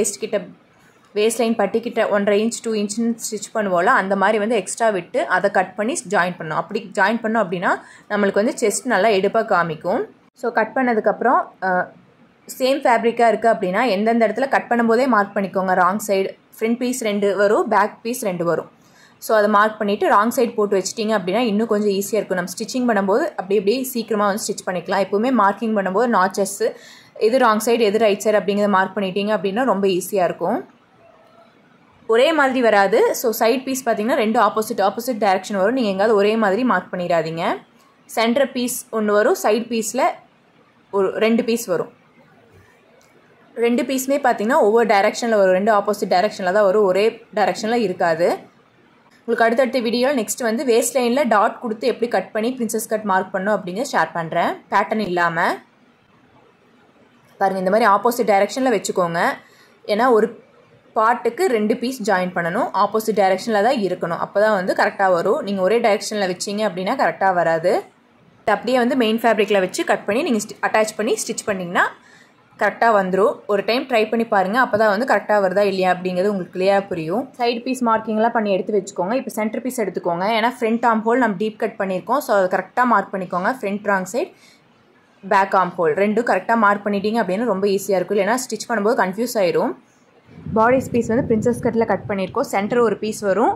வேஸ்ட் லைன் பட்டிக்கிட்ட 1.5 inch 2 inch ஸ்டிச் பண்ணுவோம்ல, அந்த மாதிரி வந்து எக்ஸ்ட்ரா விட்டு அதை கட் பண்ணி ஜாயின் பண்ணோம். அப்படி ஜாயின் பண்ணோம் அப்படின்னா நம்மளுக்கு வந்து செஸ்ட் நல்லா எடுப்பாக காமிக்கும். ஸோ கட் பண்ணதுக்கப்புறம் சேம் ஃபேப்ரிக்காக இருக்குது அப்படின்னா எந்தெந்த இடத்துல கட் பண்ணும்போதே மார்க் பண்ணிக்கோங்க. ராங் சைடு ஃப்ரண்ட் பீஸ் 2 வரும், பேக் பீஸ் 2 வரும். ஸோ அதை மார்க் பண்ணிவிட்டு ராங் சைடு போட்டு வச்சிட்டிங்க அப்படின்னா இன்னும் கொஞ்சம் ஈஸியாக இருக்கும். நம்ம ஸ்டிச்சிங் பண்ணும்போது அப்படியே சீக்கிரமாக வந்து ஸ்டிச் பண்ணிக்கலாம். எப்போவுமே மார்க்கிங் பண்ணும்போது நாச்சஸ்ஸு எது ராங் சைடு எது ரைட் சைடு அப்படிங்கிறத மார்க் பண்ணிட்டீங்க அப்படின்னா ரொம்ப ஈஸியாக இருக்கும். ஒரே மாதிரி வராது. ஸோ சைட் பீஸ் பார்த்தீங்கன்னா 2 ஆப்போசிட் டைரக்ஷன் வரும். நீங்கள் எங்காவது ஒரே மாதிரி மார்க் பண்ணிடாதீங்க. சென்டர் பீஸ் ஒன்று வரும், சைட் பீஸில் ஒரு 2 பீஸ் வரும். 2 பீஸுமே பார்த்தீங்கன்னா ஒவ்வொரு டைரெக்ஷனில் வரும். 2 ஆப்போசிட் டைரெக்ஷனில் தான் வரும், ஒரே டைரெக்ஷனில் இருக்காது. உங்களுக்கு அடுத்தடுத்த வீடியோவில் நெக்ஸ்ட் வந்து வேஸ்ட் லைனில் டாட் கொடுத்து எப்படி கட் பண்ணி பிரின்சஸ் கட் மார்க் பண்ணணும் அப்படிங்கிறத ஷேர் பண்ணுறேன். பேட்டர்ன் இல்லாமல் பாருங்கள், இந்த மாதிரி ஆப்போசிட் டைரெக்ஷனில் வச்சுக்கோங்க. ஏன்னா ஒரு பார்ட்டுக்கு 2 பீஸ் ஜாயின் பண்ணணும், ஆப்போசிட் டைரெக்ஷனில் தான் இருக்கணும். அப்போ தான் வந்து கரெக்டாக வரும். நீங்கள் ஒரே டைரெக்ஷனில் வச்சிங்க அப்படின்னா கரெக்டாக வராது. அப்படியே வந்து மெயின் ஃபேப்ரிக்கில் வச்சு கட் பண்ணி நீங்கள் அட்டாச் பண்ணி ஸ்டிச் பண்ணிங்கன்னா கரெக்டாக வந்துடும். ஒரு டைம் ட்ரை பண்ணி பாருங்கள். அப்போ தான் வந்து கரெக்டாக வருதா இல்லையா அப்படிங்கிறது உங்களுக்கு கிளியராக புரியும். சைடு பீஸ் மார்க்கிங்லாம் பண்ணி எடுத்து வச்சுக்கோங்க. இப்போ சென்டர் பீஸ் எடுத்துக்கோங்க. ஏன்னா ஃப்ரண்ட் ஆர்ம் ஹோல் நம்ம டீப் கட் பண்ணியிருக்கோம். ஸோ அதை கரெக்டாக மார்க் பண்ணிக்கோங்க. Front wrong side, back arm hole 2 கரெக்டாக மார்க் பண்ணிட்டீங்க அப்படின்னு ரொம்ப ஈஸியாக இருக்கும். இல்லைனா ஸ்டிச் பண்ணும்போது கன்ஃபியூஸ் ஆயிரும். பாடிஸ் பீஸ் வந்து பிரின்சஸ் கட்டில் கட் பண்ணியிருக்கோம். சென்டர் ஒரு பீஸ் வரும்,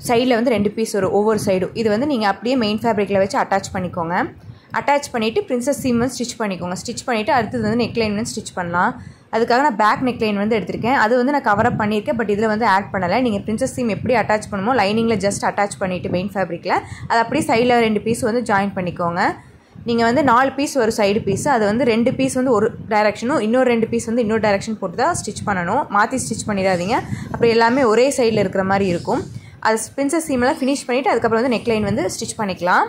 சைடில் வந்து 2 பீஸ் வரும் ஒவ்வொரு சைடும். இது வந்து நீங்கள் அப்படியே மெயின் ஃபேப்ரிக்கில் வச்சு அட்டாச் பண்ணிக்கோங்க. அட்டாச் பண்ணிவிட்டு பிரின்சஸ் சீம் வந்து ஸ்டிச் பண்ணிக்கோங்க. ஸ்டிச் பண்ணிவிட்டு அடுத்தது வந்து நெக்லைன் வந்து ஸ்டிச் பண்ணலாம். அதுக்காக நான் பேக் நெக்லைன் வந்து எடுத்திருக்கேன். அது வந்து நான் கவர் அப் பண்ணியிருக்கேன், பட் இதில் வந்து ஆட் பண்ணலை. நீங்கள் பிரின்சஸ் சீம் எப்படி அட்டாச் பண்ணுமோ லைனிங்கில் ஜஸ்ட் அட்டாச் பண்ணிவிட்டு மெயின் ஃபேப்ரிக்கில் அது அப்படியே சைடில் 2 பீஸ் வந்து ஜாயின் பண்ணிக்கோங்க. நீங்கள் வந்து 4 பீஸ் ஒரு சைடு பீஸ், அது வந்து 2 பீஸ் வந்து ஒரு டைரெக்ஷனும் இன்னொரு 2 பீஸ் வந்து இன்னொரு டைரெக்ஷன் போட்டு தான் ஸ்டிச் பண்ணணும். மாற்றி ஸ்டிச் பண்ணிடாதீங்க, அப்புறம் எல்லாமே ஒரே சைடில் இருக்கிற மாதிரி இருக்கும். அது பிரின்சஸ் சீமெல்லாம் ஃபினிஷ் பண்ணிவிட்டு அதுக்கப்புறம் வந்து நெக்லைன் வந்து ஸ்டிச் பண்ணிக்கலாம்.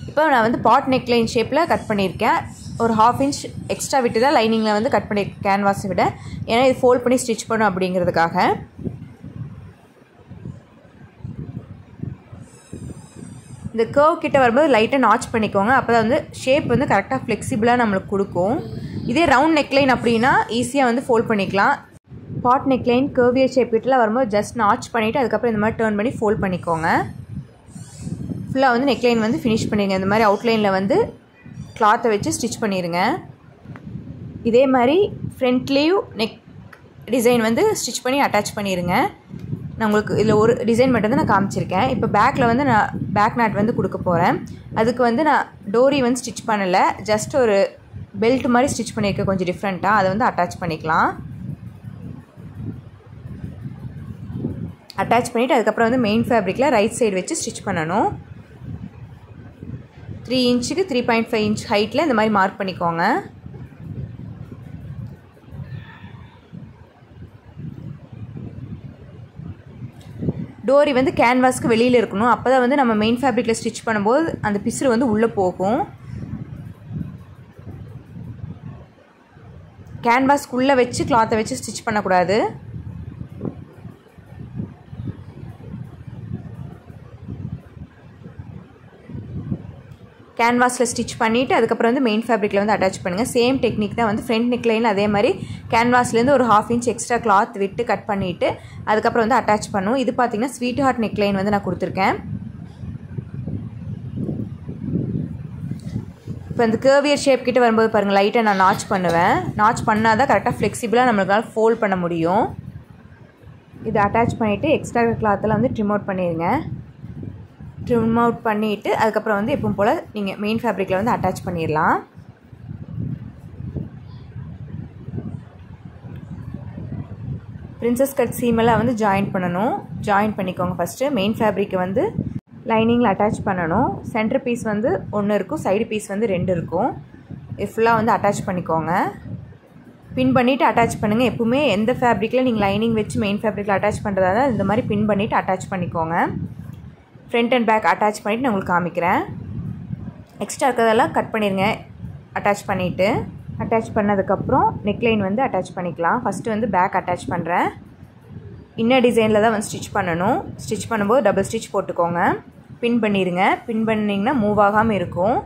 இப்போ நான் வந்து பாட் நெக்லைன் ஷேப்பில் கட் பண்ணியிருக்கேன். ஒரு 1/2 inch எக்ஸ்ட்ரா விட்டு தான் லைனிங்கில் வந்து கட் பண்ணியிருக்கேன் கேன்வாஸை விட. ஏன்னா இது ஃபோல்ட் பண்ணி ஸ்டிச் பண்ணும் அப்படிங்கிறதுக்காக. இந்த கர்வ் கிட்ட வரும்போது லைட்டாக நாச் பண்ணிக்கோங்க. அப்போ தான் வந்து ஷேப் வந்து கரெக்டாக ஃப்ளெக்சிபிளாக நம்மளுக்கு கொடுக்கும். இதே ரவுண்ட் நெக்லைன் அப்படின்னா ஈஸியாக வந்து ஃபோல்ட் பண்ணிக்கலாம். பாட் நெக்லைன் கர்வியர் ஷேப் கிட்டலாம் வரும்போது ஜஸ்ட் நாச் பண்ணிவிட்டு அதுக்கப்புறம் இந்த மாதிரி டர்ன் பண்ணி ஃபோல்ட் பண்ணிக்கோங்க. ஃபுல்லாக வந்து நெக்லைன் வந்து ஃபினிஷ் பண்ணிடுங்க. இந்த மாதிரி அவுட்லைனில் வந்து கிளாத்தை வச்சு ஸ்டிச் பண்ணிடுங்க. இதே மாதிரி ஃப்ரண்ட்லேயும் நெக் டிசைன் வந்து ஸ்டிச் பண்ணி அட்டாச் பண்ணிடுங்க. நான் உங்களுக்கு இதில் ஒரு டிசைன் மட்டும் தான் நான் காமிச்சிருக்கேன். இப்போ பேக்கில் வந்து நான் பேக் நாட் வந்து கொடுக்க போகிறேன். அதுக்கு வந்து நான் டோரி வந்து ஸ்டிச் பண்ணலை, ஜஸ்ட் ஒரு பெல்ட் மாதிரி ஸ்டிச் பண்ணியிருக்கேன், கொஞ்சம் டிஃப்ரெண்ட்டாக. அதை வந்து அட்டாச் பண்ணிக்கலாம். அட்டாச் பண்ணிவிட்டு அதுக்கப்புறம் வந்து மெயின் ஃபேப்ரிக்கில் ரைட் சைடு வச்சு ஸ்டிச் பண்ணணும். 3 inchக்கு 3.5 inch ஹைட்டில் இந்த மாதிரி மார்க் பண்ணிக்கோங்க. டோரி வந்து கேன்வாஸ்க்கு வெளியில் இருக்கணும். அப்போ தான் வந்து நம்ம மெயின் ஃபேப்ரிக்கில் ஸ்டிச் பண்ணும்போது அந்த பிசுறு வந்து உள்ளே போகும். கேன்வாஸ்க்குள்ளே வச்சு கிளாத்தை வச்சு ஸ்டிச் பண்ணக்கூடாது. கேன்வாஸில் ஸ்டிச் பண்ணிவிட்டு அதுக்கப்புறம் வந்து மெயின் ஃபேப்ரிக்கில் வந்து அட்டாச் பண்ணுங்கள். சேம் டெக்னிக் தான் வந்து ஃப்ரண்ட் நெக்லைனில் அதே மாதிரி கேன்வாஸ்லேருந்து ஒரு 1/2 inch எக்ஸ்ட்ரா கிளாத் விட்டு கட் பண்ணிவிட்டு அதுக்கப்புறம் வந்து அட்டாச் பண்ணும். இது பார்த்திங்கன்னா ஸ்வீட் ஹார்ட் நெக்லைன் வந்து நான் கொடுத்துருக்கேன். இப்போ இந்த கர்வியர் ஷேப் கிட்ட வரும்போது பாருங்கள், லைட்டாக நான் நாச் பண்ணுவேன். நாச் பண்ணால் தான் கரெக்டாக ஃப்ளெக்சிபிளாக நம்மளுக்கால் ஃபோல்ட் பண்ண முடியும். இது அட்டாச் பண்ணிவிட்டு எக்ஸ்ட்ரா கிளாத்தெல்லாம் வந்து ட்ரிம் அவுட் பண்ணிடுங்க. ட்ரிம் அவுட் பண்ணிவிட்டு அதுக்கப்புறம் வந்து எப்பவும் போல் நீங்கள் மெயின் ஃபேப்ரிக்கில் வந்து அட்டாச் பண்ணிடலாம். பிரின்சஸ் கட் சீமெல்லாம் வந்து ஜாயின் பண்ணணும். ஜாயின் பண்ணிக்கோங்க. ஃபஸ்ட்டு மெயின் ஃபேப்ரிக்கை வந்து லைனிங்கில் அட்டாச் பண்ணணும். சென்டர் பீஸ் வந்து 1 இருக்கும், சைடு பீஸ் வந்து 2 இருக்கும். இது ஃபுல்லாக வந்து அட்டாச் பண்ணிக்கோங்க. பின் பண்ணிவிட்டு அட்டாச் பண்ணுங்கள். எப்பவுமே எந்த ஃபேப்ரிக்கில் நீங்கள் லைனிங் வச்சு மெயின் ஃபேப்ரிக்கில் அட்டாச் பண்ணுறதா இந்த மாதிரி பின் பண்ணிவிட்டு அட்டாச் பண்ணிக்கோங்க. ஃப்ரண்ட் அண்ட் பேக் அட்டாச் பண்ணிவிட்டு நான் உங்களுக்கு காமிக்கிறேன். எக்ஸ்ட்ரா இருக்கிறதெல்லாம் கட் பண்ணிடுங்க. அட்டாச் பண்ணிவிட்டு அட்டாச் பண்ணதுக்கப்புறம் நெக்லைன் வந்து அட்டாச் பண்ணிக்கலாம். ஃபஸ்ட்டு வந்து பேக் அட்டாச் பண்ணுறேன். இன்னர் டிசைனில் தான் வந்து ஸ்டிச் பண்ணணும். ஸ்டிச் பண்ணும்போது டபுள் ஸ்டிச் போட்டுக்கோங்க. பின் பண்ணிடுங்க. பின் பண்ணிங்கன்னா மூவ் ஆகாமல் இருக்கும்.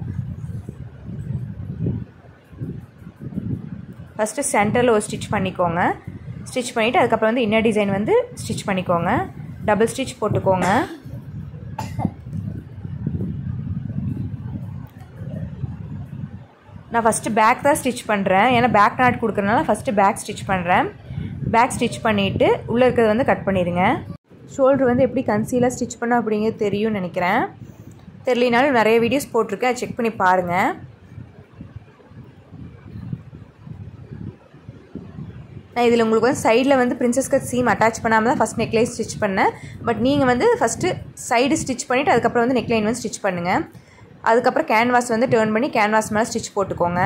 ஃபஸ்ட்டு சென்டரில் ஒரு ஸ்டிச் பண்ணிக்கோங்க. ஸ்டிச் பண்ணிவிட்டு அதுக்கப்புறம் வந்து இன்னர் டிசைன் வந்து ஸ்டிச் பண்ணிக்கோங்க. டபுள் ஸ்டிச் போட்டுக்கோங்க. நான் ஃபஸ்ட்டு பேக் தான் ஸ்டிச் பண்ணுறேன். ஏன்னா பேக் நாட் கொடுக்குறதுனால ஃபஸ்ட்டு பேக் ஸ்டிச் பண்ணுறேன். பேக் ஸ்டிச் பண்ணிவிட்டு உள்ளே இருக்கிறது வந்து கட் பண்ணிடுங்க. ஷோல்டர் வந்து எப்படி கன்சீலாக ஸ்டிச் பண்ண அப்படிங்கிறது தெரியும்னு நினைக்கிறேன். தெரியலனாலும் நிறைய வீடியோஸ் போட்டிருக்கேன், செக் பண்ணி பாருங்கள். நான் இதில் உங்களுக்கு வந்து சைடில் வந்து பிரின்சஸ் கட் சீம் அட்டாச் பண்ணாமல் தான் ஃபஸ்ட் நெக்லைன் ஸ்டிச் பண்ணேன். பட் நீங்கள் வந்து ஃபஸ்ட்டு சைடு ஸ்டிச் பண்ணிவிட்டு அதுக்கப்புறம் வந்து நெக்லைன் வந்து ஸ்டிச் பண்ணுங்கள். அதுக்கப்புறம் கேன்வாஸ் வந்து டர்ன் பண்ணி கேன்வாஸ் மேலே ஸ்டிச் போட்டுக்கோங்க.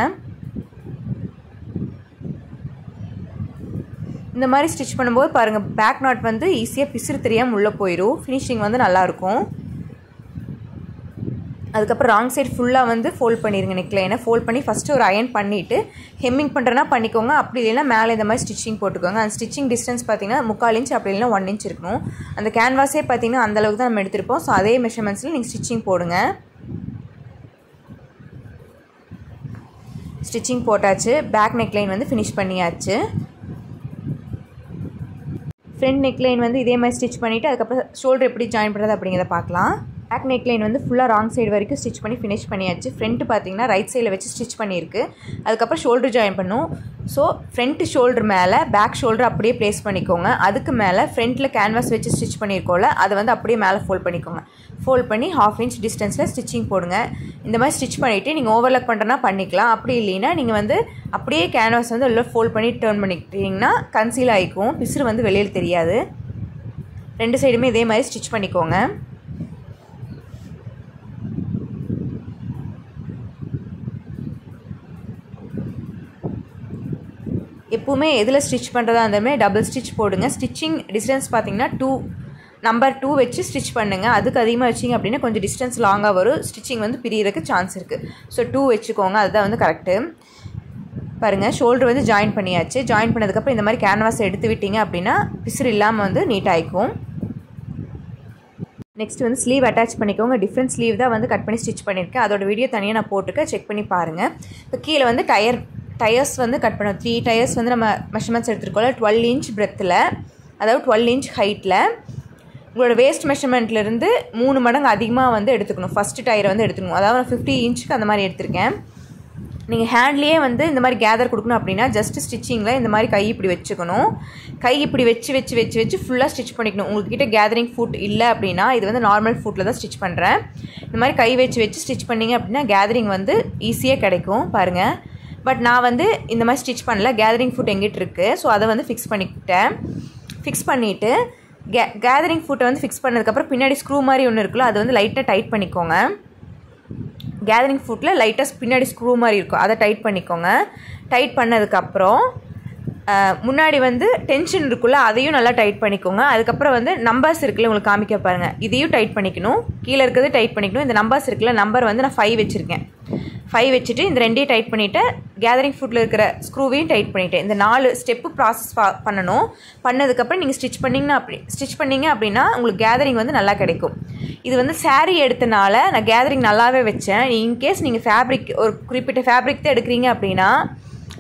இந்த மாதிரி ஸ்டிச் பண்ணும்போது பாருங்கள், பேக் நாட் வந்து ஈஸியாக பிசுறு தெரியாமல் உள்ளே போயிடும். ஃபினிஷிங் வந்து நல்லாயிருக்கும். அதுக்கப்புறம் ராங் சைடு ஃபுல்லாக வந்து ஃபோல்ட் பண்ணிடுங்க. நெக்லைனை ஃபோல்ட் பண்ணி ஃபஸ்ட்டு ஒரு அயன் பண்ணிவிட்டு ஹெம்மிங் பண்ணுறனா பண்ணிக்கோங்க. அப்படி இல்லைன்னா மேலே இந்த மாதிரி ஸ்டிச்சிங் போட்டுக்கோங்க. அந்த ஸ்டிச்சிங் டிஸ்டன்ஸ் பார்த்தீங்கன்னா 3/4 இன்ச் அப்படி இல்லைன்னா 1 இன்ச் இருக்கணும். அந்த கேன்வாஸே பார்த்தீங்கன்னா அந்தளவுக்கு தான் நம்ம எடுத்திருப்போம். ஸோ அதே மெஷர்மெண்ட்ஸில் நீங்கள் ஸ்டிச்சிங் போடுங்க. ஸ்டிச்சிங் போட்டாச்சு. பேக் நெக்லைன் வந்து ஃபினிஷ் பண்ணியாச்சு. ஃப்ரண்ட் நெக்லைன் வந்து இதே மாதிரி ஸ்டிச் பண்ணிவிட்டு அதுக்கப்புறம் ஷோல்டர் எப்படி ஜாயின் பண்ணுறது அப்படிங்கிறத பார்க்கலாம். பேக் நெக்லைன் வந்து ஃபுல்லாக ராங் சைடு வரைக்கும் ஸ்டிச் பண்ணி ஃபினிஷ் பண்ணியாச்சு. ஃப்ரண்ட்டு பார்த்தீங்கன்னா ரைட் சைடில் வச்சு ஸ்டிச் பண்ணியிருக்கு. அதுக்கப்புறம் ஷோல்டர் ஜாயின் பண்ணும். ஸோ ஃப்ரண்ட்டு ஷோல்டர் மேலே பேக் ஷோல்டர் அப்படியே ப்ளேஸ் பண்ணிக்கோங்க. அதுக்கு மேலே ஃப்ரண்ட்டில் கேன்வாஸ் வச்சு ஸ்டிச் பண்ணியிருக்கோம்ல, அதை வந்து அப்படியே மேலே ஃபோல்ட் பண்ணிக்கோங்க. ஃபோல்ட் பண்ணி 1/2 இன்ச் டிஸ்டன்ஸில் ஸ்டிச்சிங் போடுங்க. இந்த மாதிரி ஸ்டிச் பண்ணிவிட்டு நீங்கள் ஓவர்லாக் பண்ணுறனா பண்ணிக்கலாம். அப்படி இல்லைன்னா நீங்கள் வந்து அப்படியே கேன்வாஸ் வந்து எல்லாம் ஃபோல்ட் பண்ணி டர்ன் பண்ணிக்கிட்டிங்கன்னா கன்சீல் ஆகிக்கும். பிசுறு வந்து வெளியில் தெரியாது. 2 சைடுமே இதே மாதிரி ஸ்டிச் பண்ணிக்கோங்க. எப்பவுமே எதில் ஸ்டிச் பண்ணுறதா இருந்தாலுமே டபுள் ஸ்டிச் போடுங்க. ஸ்டிச்சிங் டிஸ்டன்ஸ் பார்த்தீங்கன்னா நம்பர் 2 வச்சு ஸ்டிச் பண்ணுங்கள். அதுக்கு அதிகமாக வச்சிங்க அப்படின்னா கொஞ்சம் டிஸ்டன்ஸ் லாங்காக வரும். ஸ்டிச்சிங் வந்து பிரியறதுக்கு சான்ஸ் இருக்குது. ஸோ 2 வச்சுக்கோங்க. அதுதான் வந்து கரெக்டு. பாருங்கள், ஷோல்டர் வந்து ஜாயின் பண்ணியாச்சு. ஜாயின் பண்ணதுக்கப்புறம் இந்த மாதிரி கேன்வாஸை எடுத்து விட்டீங்க அப்படின்னா பிசுறு இல்லாமல் வந்து நீட்டாகிக்கும். நெக்ஸ்ட் வந்து ஸ்லீவ் அட்டாச் பண்ணிக்கோங்க. டிஃப்ரெண்ட் ஸ்லீவ் தான் வந்து கட் பண்ணி ஸ்டிச் பண்ணியிருக்கேன். அதோட வீடியோ தனியாக நான் போட்டிருக்கேன், செக் பண்ணி பாருங்கள். இப்போ கீழே வந்து டயர்ஸ் வந்து கட் பண்ணோம். 3 டயர்ஸ் வந்து நம்ம மெஷர்மெண்ட்ஸ் எடுத்துருக்கோம்ல, 12 இன்ச் பிரெத்தில், அதாவது 12 இன்ச் ஹைட்டில். உங்களோட வேஸ்ட் மெஷர்மெண்ட்லேருந்து 3 மடங்கு அதிகமாக வந்து எடுத்துக்கணும். ஃபஸ்ட்டு டயரை வந்து எடுத்துக்கணும். அதாவது நான் 50 இன்ச்சுக்கு அந்த மாதிரி எடுத்திருக்கேன். நீங்கள் ஹேண்ட்லேயே வந்து இந்த மாதிரி கேதர் கொடுக்கணும் அப்படின்னா ஜஸ்ட் ஸ்டிச்சிங்கில் இந்த மாதிரி கை இப்படி வச்சுக்கணும். கை இப்படி வச்சு ஃபுல்லாக ஸ்டிச் பண்ணிக்கணும். உங்கள்கிட்ட கேதரிங் ஃபுட் இல்லை அப்படின்னா, இது வந்து நார்மல் ஃபுட்டில் தான் ஸ்டிச் பண்ணுறேன். இந்த மாதிரி கை வச்சு ஸ்டிச் பண்ணிங்க அப்படின்னா கேதரிங் வந்து ஈஸியாக கிடைக்கும். பாருங்கள், பட் நான் வந்து இந்த மாதிரி ஸ்டிச் பண்ணல. கேதரிங் ஃபுட் எங்கிட்ட இருக்குது. ஸோ அதை வந்து ஃபிக்ஸ் பண்ணிக்கிட்டேன். ஃபிக்ஸ் பண்ணிவிட்டு கேதரிங் ஃபுட்டை வந்து ஃபிக்ஸ் பண்ணதுக்கப்புறம் பின்னாடி ஸ்க்ரூ மாதிரி ஒன்று இருக்குல்ல, அது வந்து லைட்டாக டைட் பண்ணிக்கோங்க. கேதரிங் ஃபுட்டில் லைட்டாக பின்னாடி ஸ்க்ரூ மாதிரி இருக்கும், அதை டைட் பண்ணிக்கோங்க. டைட் பண்ணதுக்கப்புறம் முன்னாடி வந்து டென்ஷன் இருக்குல்ல, அதையும் நல்லா டைட் பண்ணிக்கோங்க. அதுக்கப்புறம் வந்து நம்பர்ஸ் இருக்குல்ல, உங்களுக்கு காமிக்க பாருங்கள், இதையும் டைட் பண்ணிக்கணும். கீழே இருக்கிறது டைட் பண்ணிக்கணும். இந்த நம்பர்ஸ் இருக்குல்ல, நம்பர் வந்து நான் 5 வச்சுருக்கேன். 5 வச்சுட்டு இந்த 2ஐயும் டைட் பண்ணிவிட்டு கேதரிங் ஃபுட்டில் இருக்கிற ஸ்க்ரூவையும் டைட் பண்ணிவிட்டு இந்த 4 ஸ்டெப்பு ப்ராசஸ் பண்ணணும். பண்ணதுக்கப்புறம் நீங்கள் ஸ்டிச் பண்ணிங்க அப்படின்னா உங்களுக்கு கேதரிங் வந்து நல்லா கிடைக்கும். இது வந்து சாரீ எடுத்தனால நான் கேதரிங் நல்லாவே வச்சேன். இன்கேஸ் நீங்கள் ஃபேப்ரிக் ஒரு குறிப்பிட்ட ஃபேப்ரிக் தான் எடுக்கிறீங்க அப்படின்னா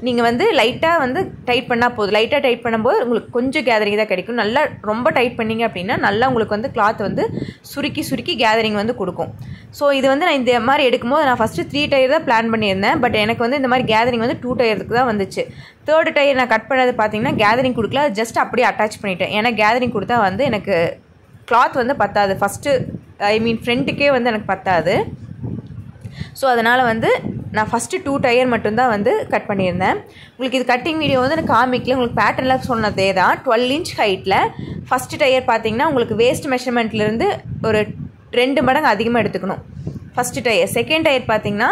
நீங்கள் வந்து லைட்டாக வந்து டைட் பண்ணால் போதும். லைட்டாக டைட் பண்ணும்போது உங்களுக்கு கொஞ்சம் கேதரிங் தான் கிடைக்கும். நல்லா ரொம்ப டைட் பண்ணிங்க அப்படின்னா நல்லா உங்களுக்கு வந்து கிளாத் வந்து சுருக்கி கேதரிங் வந்து கொடுக்கும். ஸோ இது வந்து நான் இந்த மாதிரி எடுக்கும்போது நான் ஃபஸ்ட்டு 3 டயர் தான் பிளான் பண்ணியிருந்தேன். பட் எனக்கு வந்து இந்த மாதிரி கேதரிங் வந்து 2 டயருக்கு தான் வந்துச்சு. 3rd டயர் நான் கட் பண்ணது பார்த்தீங்கன்னா கேதரிங் கொடுக்கல, ஜஸ்ட் அப்படியே அட்டாச் பண்ணிட்டேன். ஏன்னா கேதரிங் கொடுத்தா வந்து எனக்கு கிளாத் வந்து பத்தாது. ஃப்ரண்ட்டுக்கே வந்து எனக்கு பத்தாது. ஸோ அதனால் வந்து நான் ஃபஸ்ட்டு 2 டயர் மட்டும்தான் வந்து கட் பண்ணியிருந்தேன். உங்களுக்கு இது கட்டிங் வீடியோ வந்து எனக்கு காமிக்கல, உங்களுக்கு பேட்டர்னில் சொன்னதே தான். 12 இன்ச் ஹைட்டில் ஃபஸ்ட்டு டயர் பார்த்தீங்கன்னா உங்களுக்கு வேஸ்ட் மெஷர்மெண்ட்லேருந்து ஒரு 2 மடங்கு அதிகமாக எடுத்துக்கணும் ஃபஸ்ட்டு டயர். செகண்ட் டயர் பார்த்தீங்கன்னா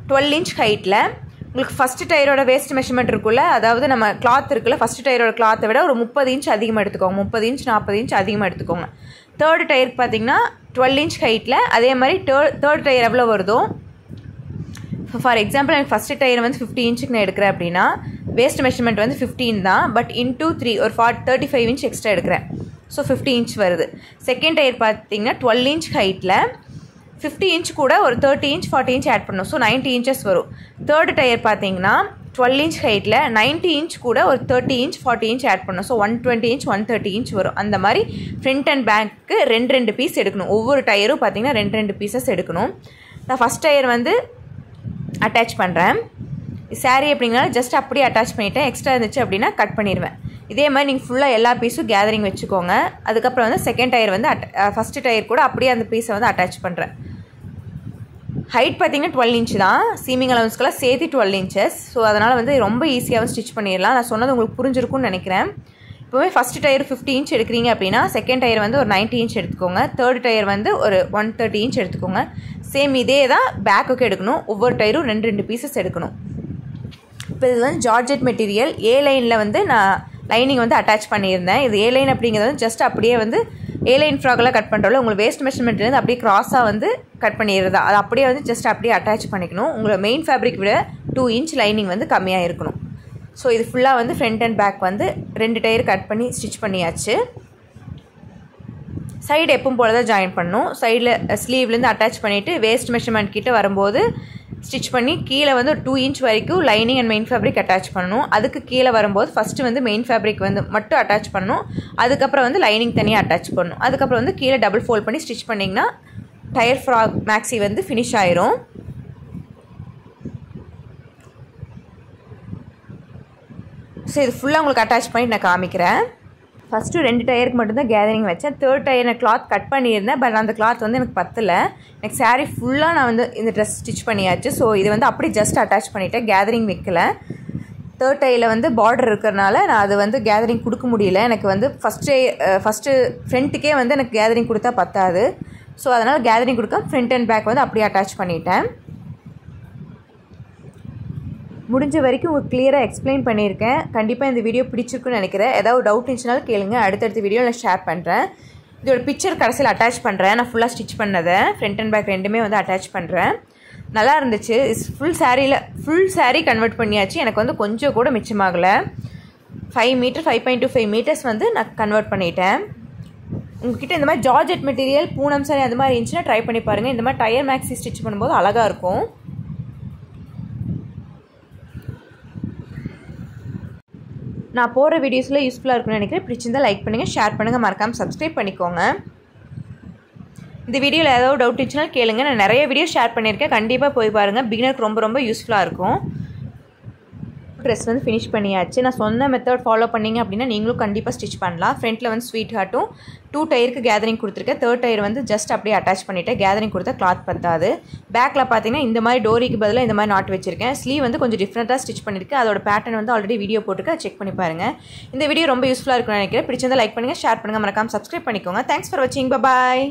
12 இன்ச் ஹைட்டில் உங்களுக்கு ஃபஸ்ட்டு டயரோட வேஸ்ட் மெஷர்மெண்ட் இருக்குல்ல, அதாவது நம்ம கிளாத் இருக்குல்ல, ஃபஸ்ட்டு டயரோட கிளாத்தை விட ஒரு 30 இன்ச் அதிகமாக எடுத்துக்கோங்க. 30 இன்ச் 40 இன்ச் அதிகமாக எடுத்துக்கோங்க. தேர்டு டயருக்கு பார்த்தீங்கன்னா 12 இன்ச் ஹைட்டில் அதே மாதிரி தேர்ட் டயர் எவ்வளோ வருதோ, ஃபார் எக்ஸாம்பிள் எனக்கு ஃபஸ்ட்டு டயர் வந்து 50 இன்ச்சுக்கு நான் எடுக்கிறேன் அப்படின்னா வேஸ்ட் மெஷர்மெண்ட் வந்து 15 தான், பட் இன்டூ 3 ஒரு 35 இன்ச் எக்ஸ்ட்ரா எடுக்கிறேன். ஸோ 50 இன்ச் வருது. செகண்ட் டயர் பார்த்தீங்கன்னா 12 இன்ச் ஹைட்டில் 50 இன்ச் கூட ஒரு 30 இன்ச் 40 இன்ச் ஆட் பண்ணணும். ஸோ 90 இன்ச்சஸ் வரும். தேர்டு டயர் பார்த்தீங்கன்னா 12 இன்ச் ஹைட்டில் 90 இன்ச் கூட ஒரு 30 இன்ச் 40 இன்ச் ஆட் பண்ணணும். ஸோ 120 இன்ச் 130 இன்ச் வரும். அந்த மாதிரி ஃப்ரண்ட் அண்ட் பேக்கு 2 பீஸ் எடுக்கணும். ஒவ்வொரு டயரும் பார்த்தீங்கன்னா 2 பீசஸ் எடுக்கணும். நான் ஃபஸ்ட் டயர் வந்து அட்டாச் பண்ணுறேன். சாரீ அப்படின்னா ஜஸ்ட் அப்படியே அட்டாச் பண்ணிவிட்டேன். எக்ஸ்ட்ரா இருந்துச்சு அப்படின்னா கட் பண்ணிடுவேன். இதே மாதிரி நீங்கள் ஃபுல்லாக எல்லா பீஸும் கேதரிங் வச்சுக்கோங்க. அதுக்கப்புறம் வந்து செகண்ட் டயர் வந்து ஃபஸ்ட்டு டயர் கூட அப்படியே அந்த பீஸை வந்து அட்டாச் பண்ணுறேன். ஹைட் பார்த்தீங்கன்னா 12 இன்ச் தான். சீமிங் அலவன்ஸ்க்கெல்லாம் சேர்த்து 12 இன்ச்சஸ். ஸோ அதனால் வந்து ரொம்ப ஈஸியாகவும் ஸ்டிச் பண்ணிடலாம். நான் சொன்னது உங்களுக்கு புரிஞ்சிருக்கும்னு நினைக்கிறேன். இப்போவே ஃபஸ்ட்டு டயர் 50 இன்ச் எடுக்கிறீங்க அப்படின்னா செகண்ட் டயர் வந்து ஒரு 90 இன்ச் எடுத்துக்கோங்க. தேர்ட் டயர் வந்து ஒரு 130 இன்ச் எடுத்துக்கோங்க. சேம் இதே தான் பேக்குக்கு எடுக்கணும். ஒவ்வொரு டயரும் 2 பீசஸ் எடுக்கணும். இப்போ இது வந்து ஜார்ஜெட் மெட்டீரியல். ஏ லைனில் வந்து நான் லைனிங் வந்து அட்டாச் பண்ணியிருந்தேன். இது ஏ லைன் அப்படிங்கிறது வந்து ஜஸ்ட் அப்படியே வந்து ஏ லைன் ஃப்ராகெல்லாம் கட் பண்ணுறோம்ல, உங்களுக்கு வேஸ்ட் மெஷர்மெண்ட்லேருந்து அப்படியே க்ராஸாக வந்து கட் பண்ணிடுறதா, அது அப்படியே வந்து ஜஸ்ட் அப்படியே அட்டாச் பண்ணிக்கணும். உங்களை மெயின் ஃபேப்ரிக் விட 2 இன்ச் லைனிங் வந்து கம்மியாக இருக்கணும். ஸோ இது ஃபுல்லாக வந்து ஃப்ரண்ட் அண்ட் பேக் வந்து 2 டயர் கட் பண்ணி ஸ்டிச் பண்ணியாச்சு. சைடு எப்பவும் போல தான் ஜாயின் பண்ணணும். சைடில் ஸ்லீவ்லேருந்து அட்டாச் பண்ணிவிட்டு வேஸ்ட் மெஷர்மெண்ட் கிட்ட வரும்போது ஸ்டிச் பண்ணி கீழே வந்து ஒரு 2 இன்ச் வரைக்கும் lining and main fabric attach பண்ணணும். அதுக்கு கீழே வரும்போது ஃபஸ்ட்டு வந்து மெயின் ஃபேப்ரிக் வந்து மட்டும் அட்டாச் பண்ணணும். அதுக்கப்புறம் வந்து லைனிங் தனியாக அட்டாச் பண்ணணும். அதுக்கப்புறம் வந்து கீழே டபுள் ஃபோல்ட் பண்ணி ஸ்டிச் பண்ணிங்கன்னா டயர் ஃப்ராக் மேக்ஸி வந்து ஃபினிஷ் ஆயிரும். ஸோ இது ஃபுல்லாக உங்களுக்கு அட்டாச் பண்ணி நான் காமிக்கிறேன். ஃபஸ்ட்டு 2 டயருக்கு மட்டும்தான் கேதரிங் வச்சேன். தேர்ட் டயர் நான் கிளாத் கட் பண்ணியிருந்தேன். பட் அந்த கிளாத் வந்து எனக்கு பத்தலை. எனக்கு சாரீ ஃபுல்லாக நான் வந்து இந்த ட்ரெஸ் ஸ்டிச் பண்ணியாச்சு. ஸோ இது வந்து அப்படியே ஜஸ்ட் அட்டாச் பண்ணிவிட்டேன், கேதரிங் வைக்கல. தேர்ட் டயரில் வந்து பார்டர் இருக்கிறனால நான் அது வந்து கேதரிங் கொடுக்க முடியல. எனக்கு வந்து ஃபஸ்ட்டு ஃப்ரண்ட்டுக்கே வந்து எனக்கு கேதரிங் கொடுத்தா பத்தாது. ஸோ அதனால் கேதரிங் கொடுக்க ஃப்ரண்ட் அண்ட் பேக் வந்து அப்படியே அட்டாச் பண்ணிட்டேன். முடிஞ்ச வரைக்கும் உங்களுக்கு கிளியராக எக்ஸ்பிளைன் பண்ணியிருக்கேன். கண்டிப்பாக இந்த வீடியோ பிடிச்சிருக்குன்னு நினைக்கிறேன். ஏதாவது டவுட் இருந்துச்சுனாலும் கேளுங்க, அடுத்தடுத்த வீடியோ நான் ஷேர் பண்ணுறேன். இதோட பிக்சர் கடைசியில் அட்டாச் பண்ணுறேன். நான் ஃபுல்லாக ஸ்டிச் பண்ணதை ஃப்ரண்ட் அண்ட் பேக் 2மே வந்து அட்டாச் பண்ணுறேன். நல்லா இருந்துச்சு. ஃபுல் சாரீ கன்வெர்ட் பண்ணியாச்சு. எனக்கு வந்து கொஞ்சம் கூட மிச்சமாகலை. 5 மீட்டர் 5.25 மீட்டர்ஸ் வந்து நான் கன்வெர்ட் பண்ணிட்டேன். உங்ககிட்ட இந்த மாதிரி ஜார்ஜெட் மெட்டீரியல் பூனம் சாரி அந்த மாதிரி இருந்துச்சுன்னா ட்ரை பண்ணி பாருங்கள். இந்த மாதிரி டயர் மேக்ஸி ஸ்டிச் பண்ணும்போது அழகாக இருக்கும். நான் போகிற வீடியோஸில் யூஸ்ஃபுல்லாக இருக்குன்னு நினைக்கிறேன். பிடிச்சிருந்தால் லைக் பண்ணுங்கள், ஷேர் பண்ணுங்கள், மறக்காமல் சப்ஸ்கிரைப் பண்ணிக்கோங்க. இந்த வீடியோவில் ஏதாவது டவுட் இருந்துச்சுன்னா கேளுங்க. நான் நிறைய வீடியோ ஷேர் பண்ணியிருக்கேன். கண்டிப்பாக போய் பாருங்கள். பிகினருக்கு ரொம்ப யூஸ்ஃபுல்லாக இருக்கும். ட்ரெஸ் வந்து ஃபினிஷ் பண்ணியாச்சு. நான் சொன்ன மெத்தட் ஃபாலோ பண்ணிங்க அப்படின்னா நீங்களும் கண்டிப்பாக ஸ்டிச் பண்ணலாம். ஃப்ரண்ட்டில் வந்து ஸ்வீட் ஹார்ட்டும் 2 டயருக்கு கேதரிங் கொடுத்துருக்கேன். தேர்ட் டயர் வந்து ஜஸ்ட் அப்படியே அட்டாச் பண்ணிவிட்டேன். கேதரிங் கொடுத்தா கிளாத் பத்தாது. பேக்கில் பார்த்தீங்கன்னா இந்த மாதிரி டோரிக்கு பதிலாக இந்த மாதிரி நாட் வச்சிருக்கேன். ஸ்லீவ் வந்து கொஞ்சம் டிஃப்ரெண்ட்டாக ஸ்டிச் பண்ணியிருக்கேன். அதோட பேட்டர்ன் வந்து ஆல்ரெடி வீடியோ போட்டுருக்கேன், செக் பண்ணி பாருங்கள். இந்த வீடியோ ரொம்ப யூஸ்ஃபுல்லாக இருக்குன்னு நினைக்கிறேன். பிடிச்சிருந்தால் லைக் பண்ணுங்கள், ஷேர் பண்ணுங்கள், மறக்காமல் சப்ஸ்கிரைப் பண்ணிக்கோங்க. தேங்க்ஸ் ஃபார் வாட்சிங். பாய்.